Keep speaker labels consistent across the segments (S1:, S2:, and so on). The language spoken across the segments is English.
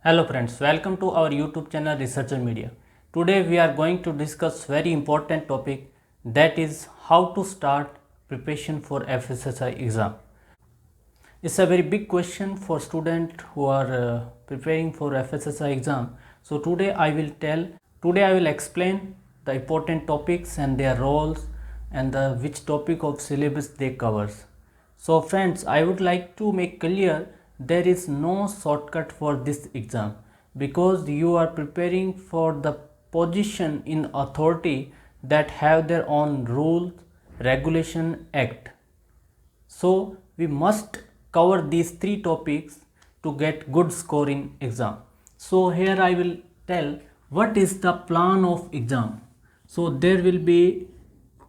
S1: Hello friends, welcome to our YouTube channel Researcher Media. Today we are going to discuss very important topic, that is how to start preparation for FSSI exam. It's a very big question for students who are preparing for FSSI exam. So today I will explain the important topics and their roles and which topic of syllabus they covers. So friends, I would like to make clear there is no shortcut for this exam because you are preparing for the position in authority that have their own rules, regulation, act. So we must cover these three topics to get good score in exam. So here I will tell what is the plan of exam. So there will be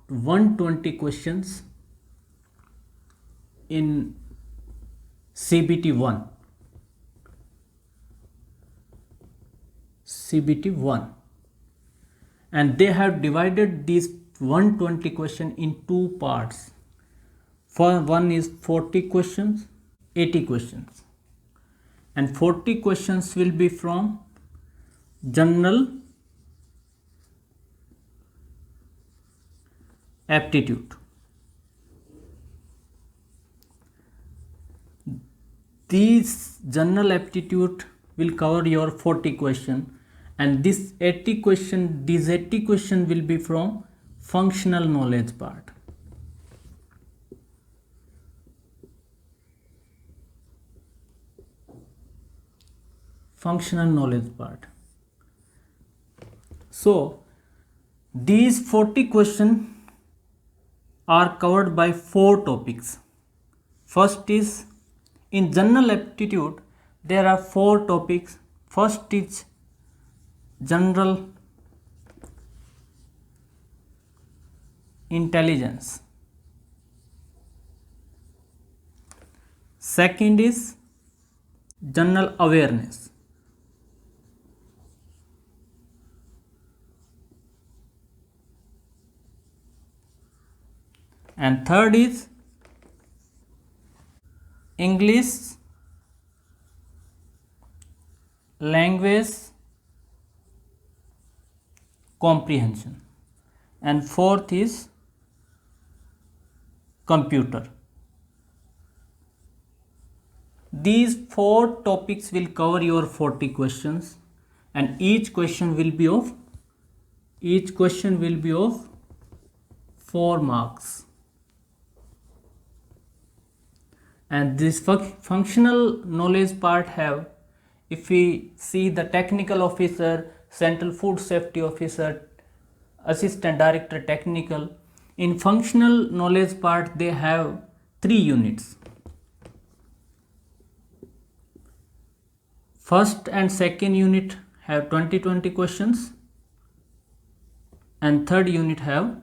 S1: 120 questions in CBT 1. CBT 1, and they have divided these 120 question in two parts. For one is 40 questions, 80 questions, and 40 questions will be from general aptitude. These general aptitude will cover your 40 question, and these 80 question will be from functional knowledge part. Functional knowledge part. So these 40 questions are covered by four topics. First is, in general aptitude there are four topics. First is general intelligence. Second is general awareness. And third is English language comprehension. And fourth is computer. These four topics will cover your 40 questions, and each question will be of 4 marks. And this functional knowledge part have, if we see the technical officer, central food safety officer, assistant director technical, in functional knowledge part they have 3 units. First and second unit have 20 questions, and third unit have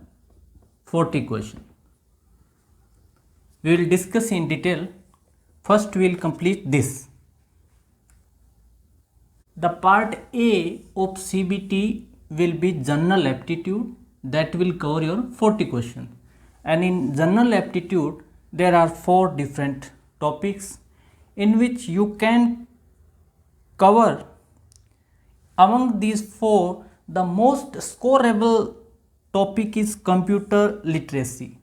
S1: 40 questions. We will discuss in detail. First we will complete this. The part A of CBT will be general aptitude, that will cover your 40 questions. And in general aptitude there are 4 different topics in which you can cover. Among these 4, the most scoreable topic is computer literacy.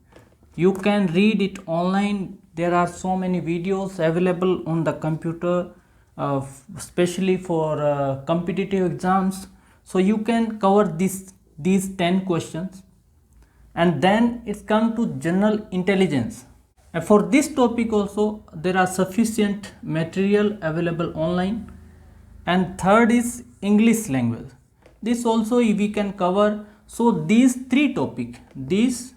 S1: You can read it online. There are so many videos available on the computer, especially for competitive exams. So you can cover these 10 questions. And then it's come to general intelligence. And for this topic also there are sufficient material available online. And third is English language. This also we can cover. So these 3 topics, these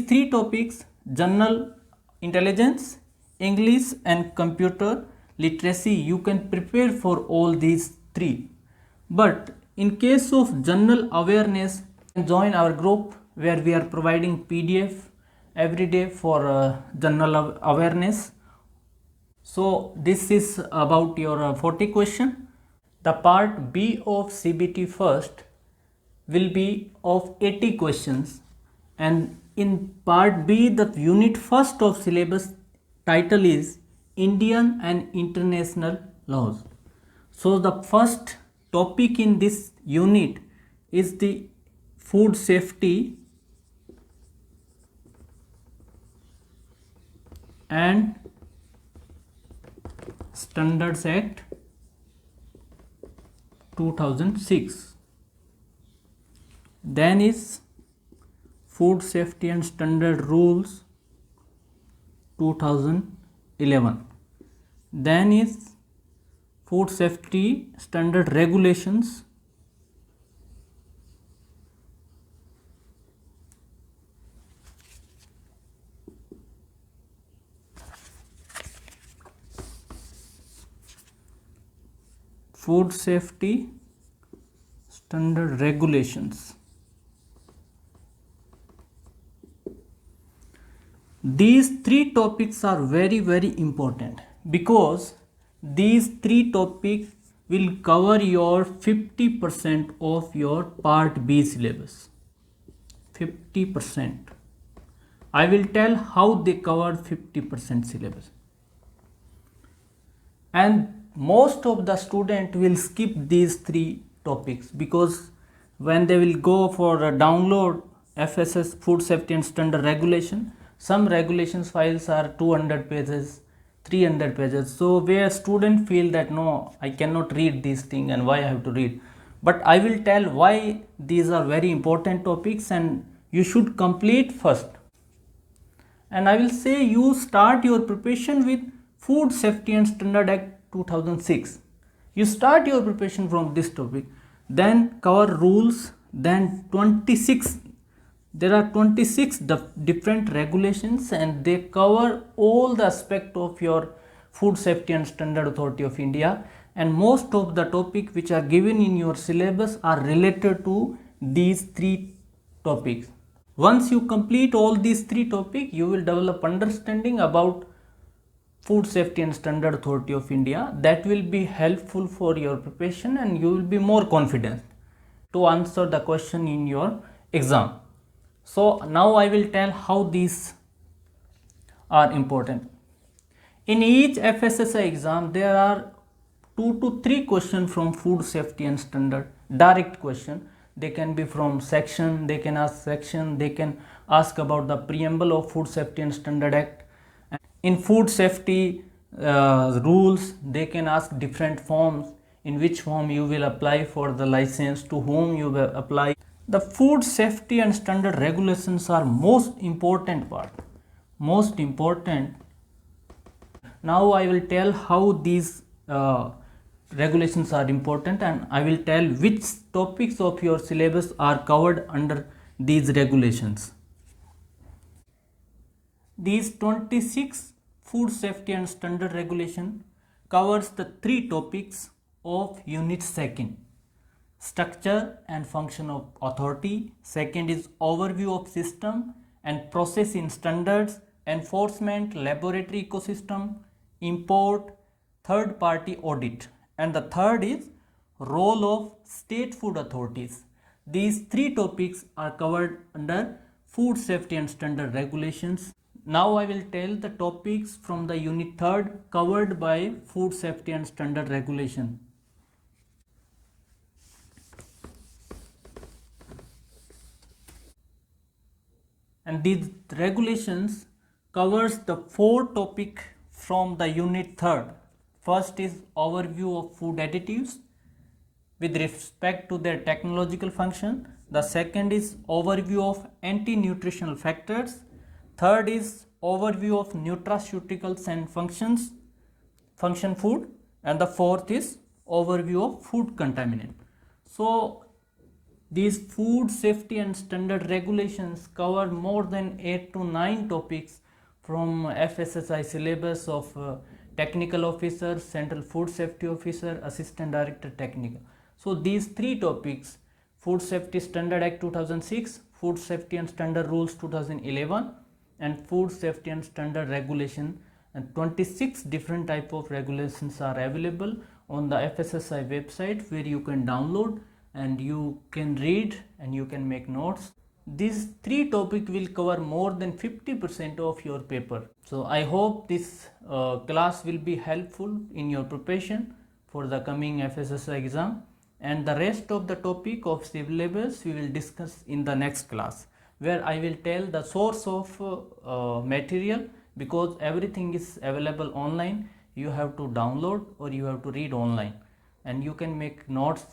S1: three topics, general intelligence, English and computer literacy, you can prepare for all these 3. But in case of general awareness, you can join our group where we are providing PDF every day for general awareness. So this is about your 40 question. The part B of CBT first will be of 80 questions, and in part B the unit first of syllabus title is Indian and international laws. So the first topic in this unit is the Food Safety and Standards Act 2006. Then is Food Safety and Standard Rules 2011. Then is Food Safety Standard Regulations 2011. These three topics are very important because these three topics will cover your 50% of your part B syllabus. 50%. I will tell how they cover 50% syllabus. And most of the student will skip these three topics because when they will go for a download FSS Food Safety and Standard Regulation, some regulations files are 200 pages, 300 pages. So where student feel that no, I cannot read this thing and why I have to read. But I will tell why these are very important topics and you should complete first. And I will say you start your preparation with Food Safety and Standard Act 2006. You start your preparation from this topic, then cover rules, then 26. There are 26 different regulations and they cover all the aspect of your Food Safety and Standard Authority of India, and most of the topic which are given in your syllabus are related to these three topics. Once you complete all these three topics, you will develop understanding about Food Safety and Standard Authority of India. That will be helpful for your preparation and you will be more confident to answer the question in your exam. So now I will tell how these are important. In each FSSI exam, there are 2 to 3 questions from Food Safety and Standard, direct question. They can be from section, they can ask about the preamble of Food Safety and Standard Act. In food safety rules, they can ask different forms, in which form you will apply for the license, to whom you will apply. The food safety and standard regulations are most important part. Most important. Now I will tell how these regulations are important and I will tell which topics of your syllabus are covered under these regulations. These 26 Food Safety and Standard Regulation covers the 3 topics of Unit 2. Structure and function of authority. Second is overview of system and process in standards, enforcement, laboratory ecosystem, import, third party audit. And the third is role of state food authorities. These 3 topics are covered under Food Safety and Standard Regulations. Now I will tell the topics from the Unit 3rd covered by Food Safety and Standard Regulation. And these regulations covers the 4 topics from the Unit 3rd. First is overview of food additives with respect to their technological function. The second is overview of anti-nutritional factors. Third is overview of nutraceuticals and function food. And the fourth is overview of food contaminant. So these food safety and standard regulations cover more than 8 to 9 topics from FSSI syllabus of technical officer, central food safety officer, assistant director technical. So these 3 topics, Food Safety Standard Act 2006, Food Safety and Standard Rules 2011 and Food Safety and Standard Regulation, and 26 different type of regulations are available on the FSSI website where you can download and you can read and you can make notes. These three topics will cover more than 50% of your paper. So I hope this class will be helpful in your preparation for the coming FSSAI exam, and the rest of the topic of syllabus we will discuss in the next class, where I will tell the source of material, because everything is available online. You have to download or you have to read online, and you can make notes.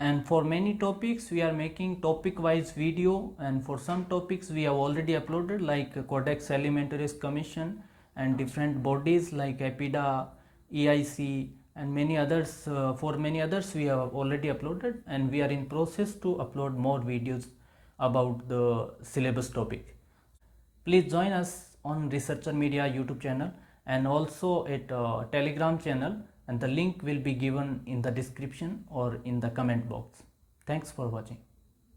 S1: And for many topics we are making topic wise video, and for some topics we have already uploaded, like Codex Alimentarius Commission and different bodies like APIDA, EIC, and many others. For many others we have already uploaded, and we are in process to upload more videos about the syllabus topic. Please join us on Researcher Media YouTube channel, and also at Telegram channel, and the link will be given in the description or in the comment box. Thanks for watching.